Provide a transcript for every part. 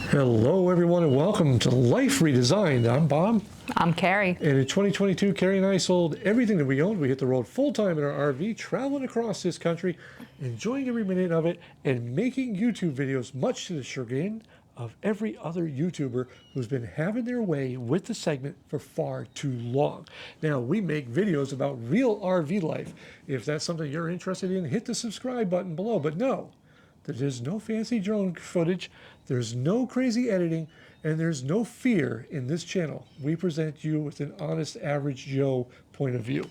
Hello, everyone, and welcome to Life Redesigned. I'm Bob. I'm Karri. And in 2022, Karri and I sold everything that we owned. We hit the road full-time in our RV, traveling across this country, enjoying every minute of it, and making YouTube videos, much to the chagrin of every other YouTuber who's been having their way with the segment for far too long. Now, we make videos about real RV life. If that's something you're interested in, hit the subscribe button below. But no, there's no fancy drone footage, there's no crazy editing, and there's no fear in this channel. We present you with an honest, average Joe point of view.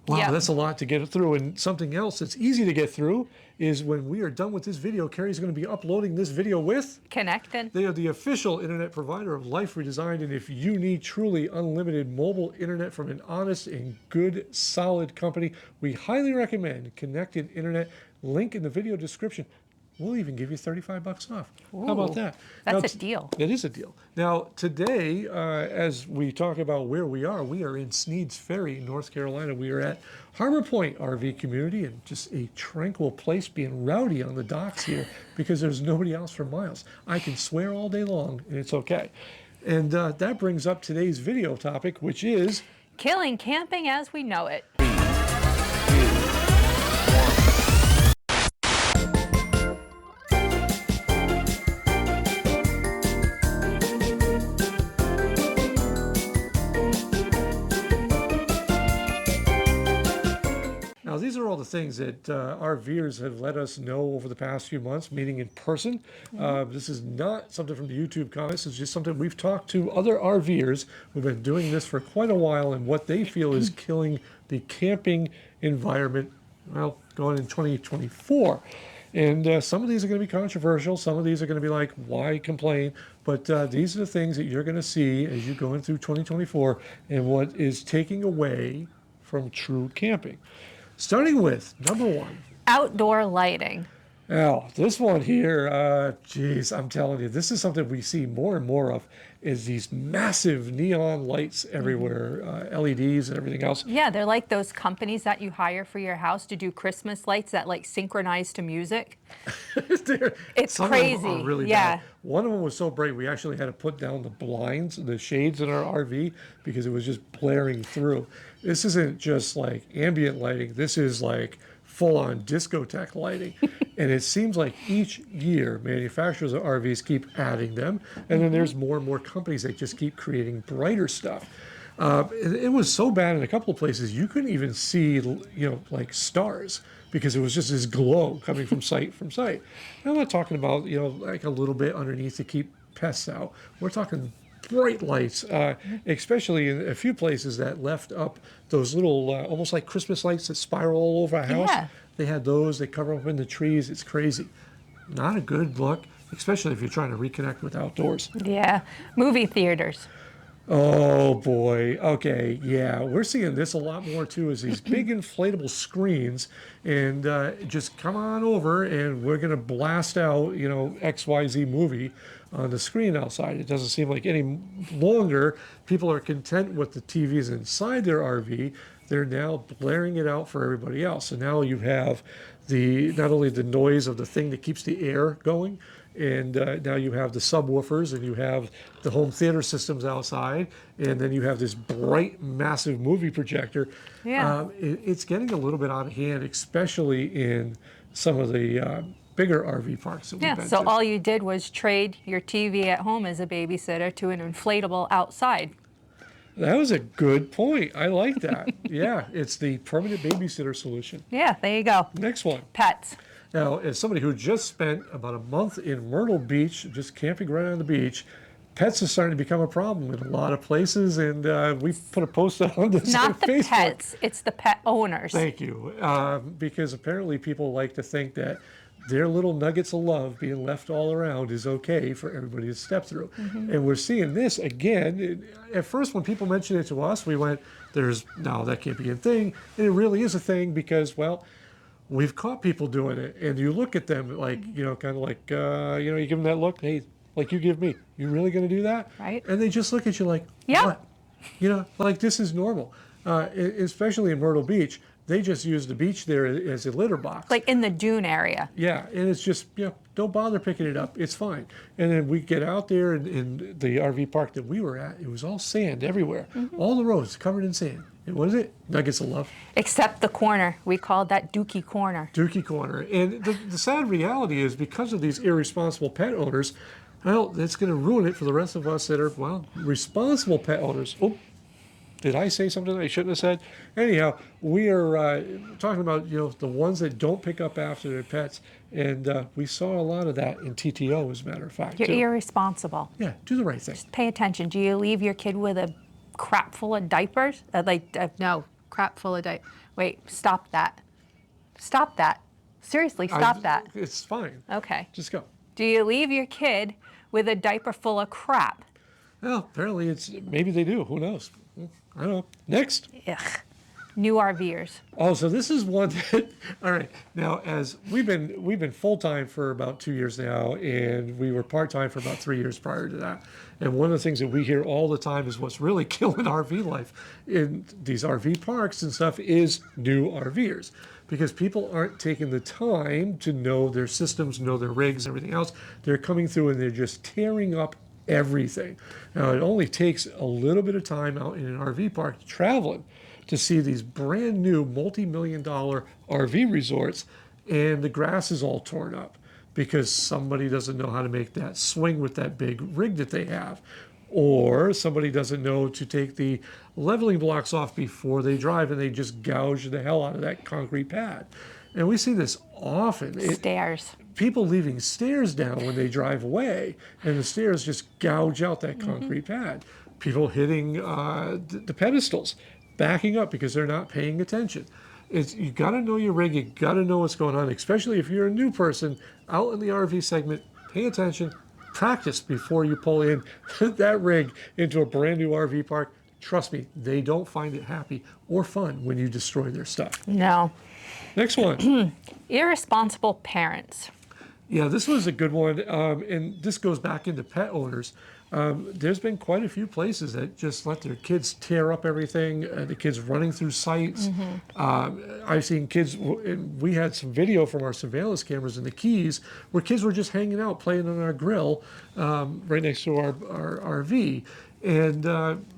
Wow, yep. That's a lot to get through. And something else that's easy to get through is when we are done with this video, Karri's going to be uploading this video with Connected. They are the official internet provider of Life Redesigned. And if you need truly unlimited mobile internet from an honest and good, solid company, we highly recommend Connected Internet. Link in the video description. We'll even give you $35 off. Ooh, how about that? That's a deal. It is a deal. Now, today, as we talk about where we are in Sneads Ferry, North Carolina. We are at Harbor Point RV Community, and just a tranquil place, being rowdy on the docks here because there's nobody else for miles. I can swear all day long, and it's okay. And that brings up today's video topic, which is killing camping as we know it. Now, these are all the things that RVers have let us know over the past few months, meeting in person. This is not something from the YouTube comments. It's just something we've talked to other RVers who've been doing this for quite a while and what they feel is killing the camping environment, well, going in 2024. And some of these are going to be controversial. Some of these are going to be like, why complain? But these are the things that you're going to see as you go in through 2024 and what is taking away from true camping. Starting with number one. Outdoor lighting. Now, this one here, geez, I'm telling you, this is something we see more and more of, is these massive neon lights everywhere, LEDs and everything else. Yeah, they're like those companies that you hire for your house to do Christmas lights that like synchronize to music. It's crazy. Of them are really bad. One of them was so bright, we actually had to put down the blinds, the shades in our RV, because it was just blaring through. This isn't just like ambient lighting. This is like full-on discotheque lighting. And it seems like each year manufacturers of RVs keep adding them, and then there's more and more companies that just keep creating brighter stuff. It was so bad in a couple of places you couldn't even see, like stars, because it was just this glow coming from sight. And I'm not talking about, like a little bit underneath to keep pests out. We're talking bright lights, especially in a few places that left up those little, almost like Christmas lights that spiral all over a house. Yeah. They had those, they cover up in the trees. It's crazy. Not a good look, especially if you're trying to reconnect with outdoors. Yeah, movie theaters. Oh boy, okay, yeah, we're seeing this a lot more too, is these big inflatable screens, and just come on over and we're gonna blast out, XYZ movie on the screen outside. It doesn't seem like any longer people are content with the TVs inside their RV. They're now blaring it out for everybody else. And now you have not only the noise of the thing that keeps the air going, and now you have the subwoofers, and you have the home theater systems outside, and then you have this bright, massive movie projector. Yeah. It's getting a little bit out of hand, especially in some of the bigger RV parks that we've been so to. all you did was trade your TV at home as a babysitter to an inflatable outside. That was a good point. I like that. Yeah, it's the permanent babysitter solution. Yeah, there you go. Next one. Pets. Now, as somebody who just spent about a month in Myrtle Beach, just camping right on the beach, pets are starting to become a problem in a lot of places, and we put a post out on this on Facebook. Not the pets, it's the pet owners. Thank you. Because apparently people like to think that their little nuggets of love being left all around is okay for everybody to step through. And we're seeing this again. At first, when people mentioned it to us, we went, no, that can't be a thing. And it really is a thing because, well, we've caught people doing it. And you look at them like, kind of like, you give them that look, hey, like you give me, you really going to do that? Right. And they just look at you like, yeah. What? Like this is normal. Especially in Myrtle Beach. They just use the beach there as a litter box. Like in the dune area. Yeah, and it's just, don't bother picking it up. It's fine. And then we get out there in the RV park that we were at. It was all sand everywhere. All the roads covered in sand. And what is it? Nuggets of love. Except the corner. We called that Dookie Corner. Dookie Corner. And the sad reality is because of these irresponsible pet owners, well, it's going to ruin it for the rest of us that are, responsible pet owners. Oh, did I say something I shouldn't have said? Anyhow, we are talking about, the ones that don't pick up after their pets. And we saw a lot of that in TTO, as a matter of fact. You're too. irresponsible. Yeah, do the right thing. Just pay attention. Do you leave your kid with a crap full of diapers? No, crap full of diapers. Wait, stop that. Stop that. Seriously, stop that. It's fine. Okay. Just go. Do you leave your kid with a diaper full of crap? Well, apparently maybe they do. Who knows? I don't know. Next. Ugh. New RVers. Oh, so this is one that, all right. Now, as we've been full-time for about 2 years now, and we were part-time for about 3 years prior to that. And one of the things that we hear all the time is what's really killing RV life in these RV parks and stuff is new RVers. Because people aren't taking the time to know their systems, know their rigs, everything else. They're coming through and they're just tearing up everything. Now, it only takes a little bit of time out in an RV park traveling to see these brand new multi-million-dollar RV resorts, and the grass is all torn up because somebody doesn't know how to make that swing with that big rig that they have, or somebody doesn't know to take the leveling blocks off before they drive and they just gouge the hell out of that concrete pad. And we see this often. Stairs. People leaving stairs down when they drive away, and the stairs just gouge out that concrete pad. People hitting the pedestals, backing up because they're not paying attention. You got to know your rig. You got to know what's going on, especially if you're a new person out in the RV segment. Pay attention, practice before you pull in that rig into a brand new RV park. Trust me, they don't find it happy or fun when you destroy their stuff. No. Next one. Irresponsible parents. Yeah, this was a good one, and this goes back into pet owners. There's been quite a few places that just let their kids tear up everything, the kids running through sites. I've seen kids, we had some video from our surveillance cameras in the Keys where kids were just hanging out, playing on our grill right next to our RV. And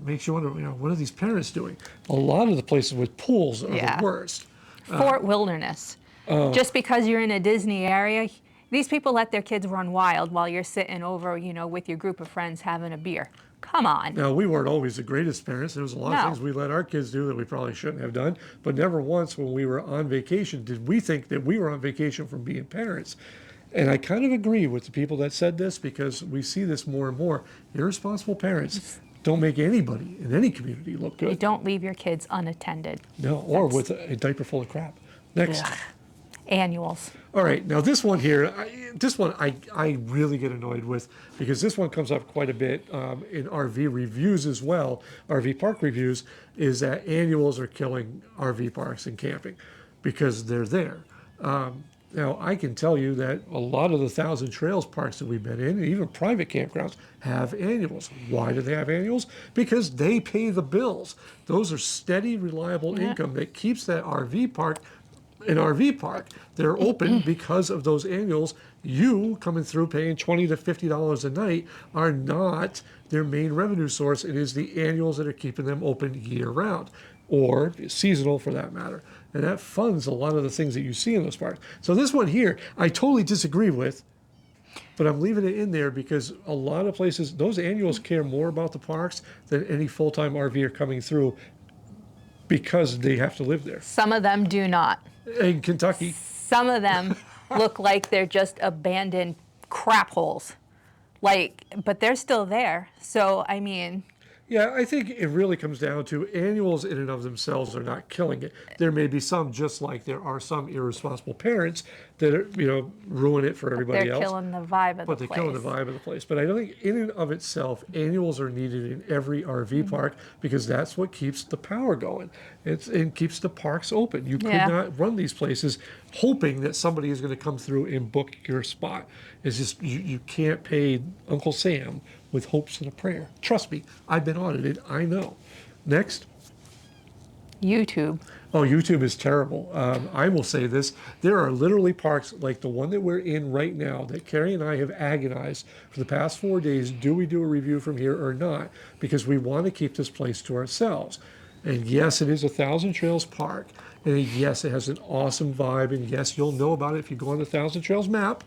makes you wonder, what are these parents doing? A lot of the places with pools are the worst. Fort Wilderness. Just because you're in a Disney area, these people let their kids run wild while you're sitting over, with your group of friends having a beer. Come on. Now, we weren't always the greatest parents. There was a lot of things we let our kids do that we probably shouldn't have done. But never once when we were on vacation did we think that we were on vacation from being parents. And I kind of agree with the people that said this because we see this more and more. Irresponsible parents don't make anybody in any community look good. You don't leave your kids unattended. No, or with a diaper full of crap. Next. Ugh. Annuals. All right, now this one here, I really get annoyed with because this one comes up quite a bit in RV reviews as well, RV park reviews, is that annuals are killing RV parks and camping because they're there. Now, I can tell you that a lot of the Thousand Trails parks that we've been in, and even private campgrounds, have annuals. Why do they have annuals? Because they pay the bills. Those are steady, reliable income that keeps that RV park an RV park. They're open because of those annuals. You coming through paying $20 to $50 a night are not their main revenue source. It is the annuals that are keeping them open year round, or seasonal for that matter. And that funds a lot of the things that you see in those parks. So this one here, I totally disagree with, but I'm leaving it in there because a lot of places, those annuals care more about the parks than any full-time RVer coming through because they have to live there. Some of them do not. In Kentucky. Some of them look like they're just abandoned crap holes. But they're still there. So, I mean. Yeah, I think it really comes down to annuals in and of themselves are not killing it. There may be some, just like there are some irresponsible parents that are, ruin it for everybody else. They're killing the vibe of the place. But they're killing the vibe of the place. But I don't think in and of itself, annuals are needed in every RV park because that's what keeps the power going. It keeps the parks open. You could not run these places hoping that somebody is going to come through and book your spot. It's just, you can't pay Uncle Sam with hopes and a prayer. Trust me, I've been audited. I know. Next. YouTube. Oh, YouTube is terrible. I will say this. There are literally parks like the one that we're in right now that Karri and I have agonized for the past 4 days. Do we do a review from here or not? Because we want to keep this place to ourselves. And yes, it is a Thousand Trails park. And yes, it has an awesome vibe. And yes, you'll know about it if you go on the Thousand Trails map.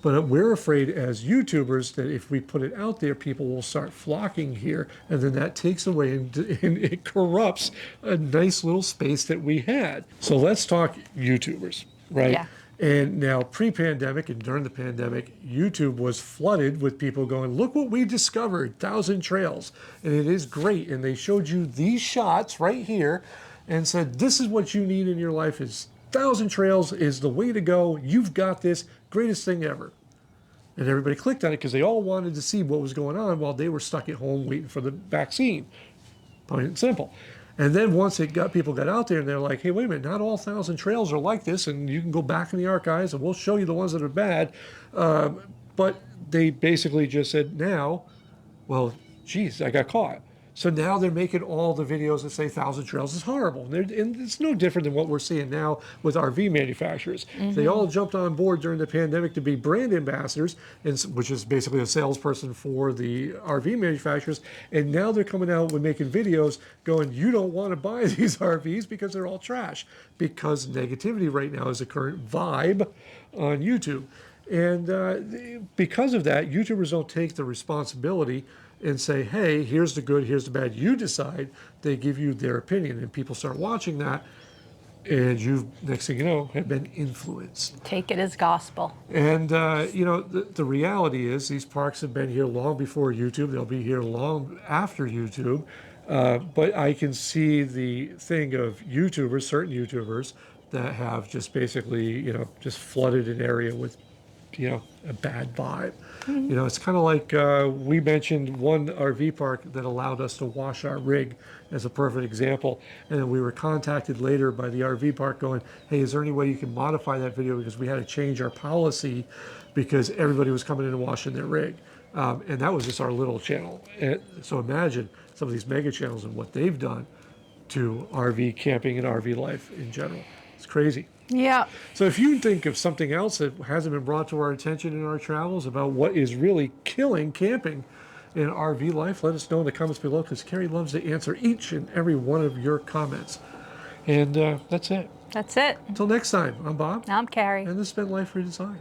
But we're afraid as YouTubers that if we put it out there, people will start flocking here, and then that takes away and it corrupts a nice little space that we had. So let's talk YouTubers, right? Yeah. And now, pre-pandemic and during the pandemic, YouTube was flooded with people going, look what we discovered, Thousand Trails. And it is great. And they showed you these shots right here and said, this is what you need in your life is Thousand Trails is the way to go. You've got this, greatest thing ever. And everybody clicked on it because they all wanted to see what was going on while they were stuck at home waiting for the vaccine. Plain and simple. And then once people got out there and they're like, hey, wait a minute, not all Thousand Trails are like this, and you can go back in the archives and we'll show you the ones that are bad. But they basically just said now, well, geez, I got caught. So now they're making all the videos that say Thousand Trails is horrible. And it's no different than what we're seeing now with RV manufacturers. They all jumped on board during the pandemic to be brand ambassadors, which is basically a salesperson for the RV manufacturers. And now they're coming out with making videos going, you don't want to buy these RVs because they're all trash. Because negativity right now is the current vibe on YouTube. And because of that, YouTubers don't take the responsibility and say, hey, here's the good, here's the bad. You decide. They give you their opinion, and people start watching that, and you, next thing you know, have been influenced. Take it as gospel. And, the reality is these parks have been here long before YouTube. They'll be here long after YouTube. But I can see the thing of YouTubers, certain YouTubers, that have just basically, just flooded an area with a bad vibe. It's kind of like we mentioned one RV park that allowed us to wash our rig as a perfect example. And then we were contacted later by the RV park going, hey, is there any way you can modify that video because we had to change our policy because everybody was coming in and washing their rig. And that was just our little channel. And so imagine some of these mega channels and what they've done to RV camping and RV life in general. It's crazy. Yeah. So if you think of something else that hasn't been brought to our attention in our travels about what is really killing camping in RV life, let us know in the comments below because Karri loves to answer each and every one of your comments. And that's it. That's it. Until next time, I'm Bob. I'm Karri. And this has been Life Redesigned.